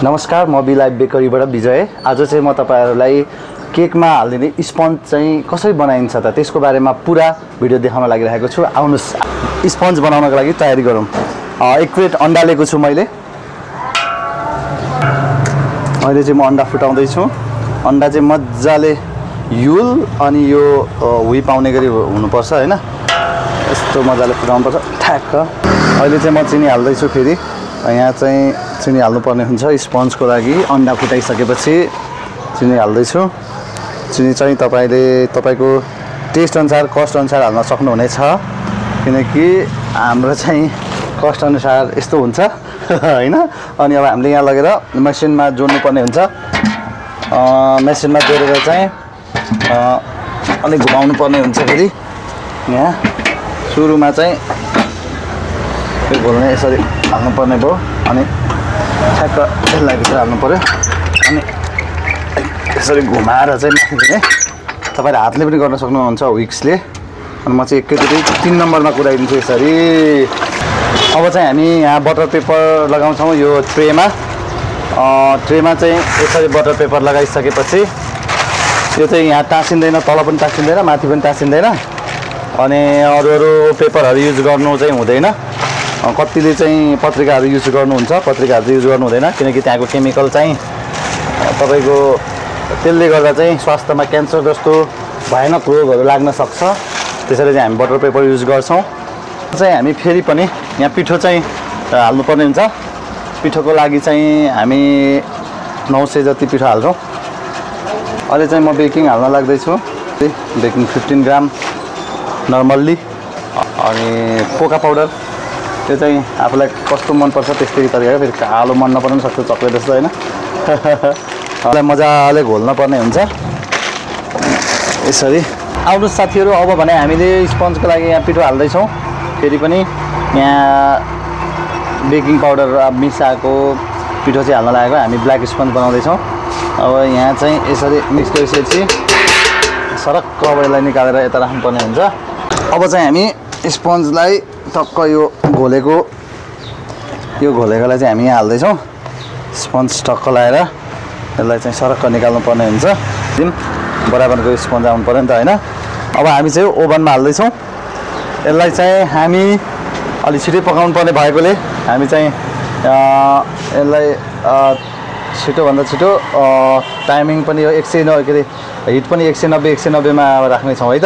नमस्कार, म बिलाइभ बेकरीबाट विजय। आज चाहिँ म तपाईहरुलाई केकमा हाल्दिने स्पन्ज चाहिँ कसरी बनाइन्छ त त्यसको बारेमा पुरा भिडियो देखाउन लागिरहेको छु। आउनुस् स्पन्ज बनाउनको लागि तयारी गरौँ। एक प्लेट अन्डा लिएको छु मैले। अहिले चाहिँ म अन्डा फुटाउँदै छु। अन्डा चाहिँ मज्जाले युल अनि यो हुई पाउने गरी हुनुपर्छ हैन। यस्तो मज्जाले फुटाउनु पर्छ ठ्याक्क। अहिले चाहिँ म चिनी हाल्दै छु। फेरि यहाँ चाहिँ चिनी हाल्नुपर्ने हुन्छ स्पन्जको लागि। अन्डा फुटाइसकेपछि चिनी हाल्दै छु। चिनी चाहिँ तपाईको टेस्ट अनुसार कस्ट अनुसार हाल्न सक्नुहुनेछ, किनकि हाम्रो चाहिँ कस्ट अनुसार यस्तो हुन्छ हैन। अनि अब हामीले यहाँ लगेर मेसिनमा जोड्नुपर्ने हुन्छ। मेसिनमा जोडेर चाहिँ अलि घुमाउनु पर्ने हुन्छ। फेरि यहाँ सुरुमा चाहिँ यो घोल्ने यसरी हाल्नुपर्ने भयो अनि ठ्याक्क यसलाई भित्र हाल्नु पर्यो अनि यसरी घुमाएर चाहिँ माथि दिने। तपाईले हातले पनि गर्न सक्नुहुन्छ विक्सले। अनि म चाहिँ एकैचोटि 3 नम्बरमा कुराइदिन्छु यसरी। अब चाहिँ हामी यहाँ बटर पेपर लगाउँछौँ यो ट्रेमा। ट्रेमा चाहिँ यसरी बटर पेपर लगाइसकेपछि यो चाहिँ यहाँ टाँसिँदैन, तल पनि टाँसिँदैन, माथि पनि टाँसिँदैन। अनि अरू पेपरहरू युज गर्नु चाहिँ हुँदैन। कतिले चाहिँ पत्रिकाहरू युज गर्नुहुन्छ, पत्रिकाहरू चाहिँ युज गर्नु हुँदैन, किनकि त्यहाँको केमिकल चाहिँ तपाईको त्यसले गर्दा चाहिँ स्वास्थ्यमा क्यान्सर जस्तो भयानक रोगहरू लाग्न सक्छ। त्यसैले चाहिँ हामी बटर पेपर युज गर्छौँ। चाहिँ हामी फेरि पनि यहाँ पिठो चाहिँ हाल्नुपर्ने हुन्छ। पिठोको लागि चाहिँ हामी 900 जति पिठो हाल्छौँ। अहिले चाहिँ म बेकिङ हाल्न लाग्दैछु। बेकिङ 15 ग्राम नर्मल्ली। अनि कोका पाउडर त्यो चाहिँ आफूलाई कस्तो मनपर्छ त्यस्तै तरिकाको। फेरि कालो मन नपर्न सक्छ चक्लेट जस्तो हैन। यसलाई मजाले घोल्न पर्ने हुन्छ यसरी। आउनुहोस् साथीहरू, अब भने हामीले स्पन्जको लागि यहाँ पिठो हाल्दैछौँ। फेरि पनि यहाँ बेकिङ पाउडर मिसाएको पिठो चाहिँ हाल्न लागेको। हामी ब्ल्याक स्पन्ज बनाउँदैछौँ। अब यहाँ चाहिँ यसरी मिक्स गरिसकेपछि सरक्क अब यसलाई निकालेर यता राख्नुपर्ने हुन्छ। अब चाहिँ हामी स्पन्जलाई टक्क यो घोलेकोलाई चाहिँ हामी यहाँ हाल्दैछौँ। स्पन्ज टक्क लगाएर यसलाई चाहिँ सरक्क निकाल्नु पर्ने हुन्छ। बराबरको स्पन्ज आउनु पर्यो नि त हैन। अब हामी चाहिँ ओभनमा हाल्दैछौँ। यसलाई चाहिँ हामी अलि छिटै पकाउनु पर्ने भएकोले हामी चाहिँ यसलाई छिटोभन्दा छिटो टाइमिङ पनि यो 190 के अरे हिट पनि 190 मा राख्नेछौँ है त।